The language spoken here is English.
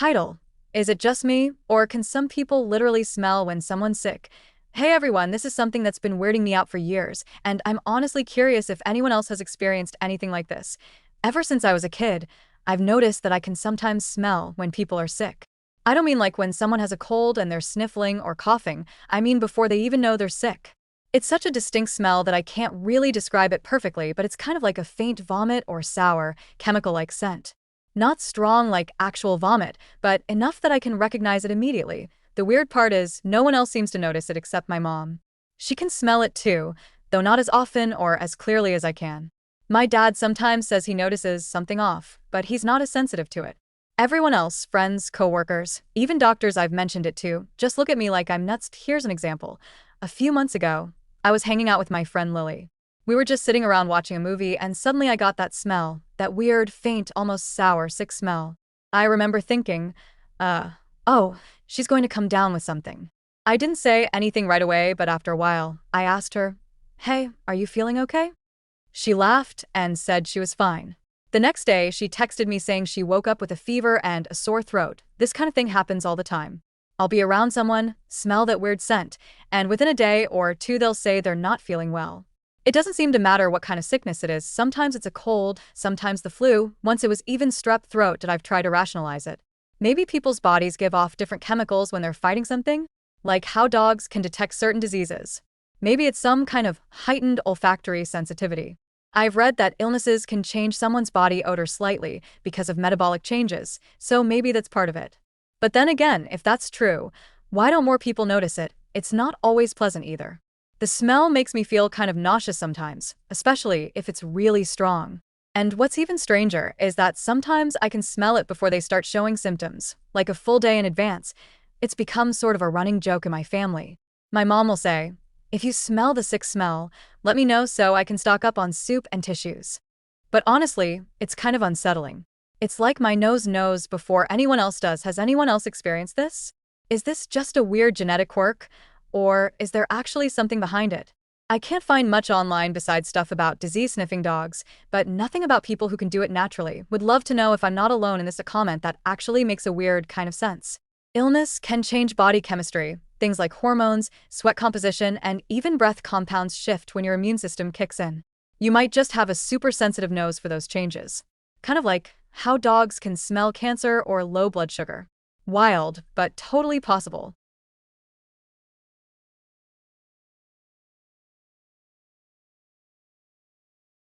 Title: Is it just me, or can some people literally smell when someone's sick? Hey everyone, this is something that's been weirding me out for years, and I'm honestly curious if anyone else has experienced anything like this. Ever since I was a kid, I've noticed that I can sometimes smell when people are sick. I don't mean like when someone has a cold and they're sniffling or coughing, I mean before they even know they're sick. It's such a distinct smell that I can't really describe it perfectly, but it's kind of like a faint vomit or sour, chemical-like scent. Not strong like actual vomit, but enough that I can recognize it immediately. The weird part is, no one else seems to notice it except my mom. She can smell it too, though not as often or as clearly as I can. My dad sometimes says he notices something off, but he's not as sensitive to it. Everyone else, friends, coworkers, even doctors I've mentioned it to, just look at me like I'm nuts. Here's an example. A few months ago, I was hanging out with my friend Lily. We were just sitting around watching a movie, and suddenly I got that smell, that weird, faint, almost sour, sick smell. I remember thinking, oh, she's going to come down with something. I didn't say anything right away, but after a while, I asked her, "Hey, are you feeling okay?" She laughed and said she was fine. The next day, she texted me saying she woke up with a fever and a sore throat. This kind of thing happens all the time. I'll be around someone, smell that weird scent, and within a day or two they'll say they're not feeling well. It doesn't seem to matter what kind of sickness it is. Sometimes it's a cold, sometimes the flu. Once it was even strep throat that I've tried to rationalize it. Maybe people's bodies give off different chemicals when they're fighting something, like how dogs can detect certain diseases. Maybe it's some kind of heightened olfactory sensitivity. I've read that illnesses can change someone's body odor slightly because of metabolic changes, so maybe that's part of it. But then again, if that's true, why don't more people notice it? It's not always pleasant either. The smell makes me feel kind of nauseous sometimes, especially if it's really strong. And what's even stranger is that sometimes I can smell it before they start showing symptoms, like a full day in advance. It's become sort of a running joke in my family. My mom will say, "If you smell the sick smell, let me know so I can stock up on soup and tissues." But honestly, it's kind of unsettling. It's like my nose knows before anyone else does. Has anyone else experienced this? Is this just a weird genetic quirk? Or is there actually something behind it? I can't find much online besides stuff about disease-sniffing dogs, but nothing about people who can do it naturally. Would love to know if I'm not alone in this. A comment that actually makes a weird kind of sense. Illness can change body chemistry. Things like hormones, sweat composition, and even breath compounds shift when your immune system kicks in. You might just have a super sensitive nose for those changes. Kind of like how dogs can smell cancer or low blood sugar. Wild, but totally possible.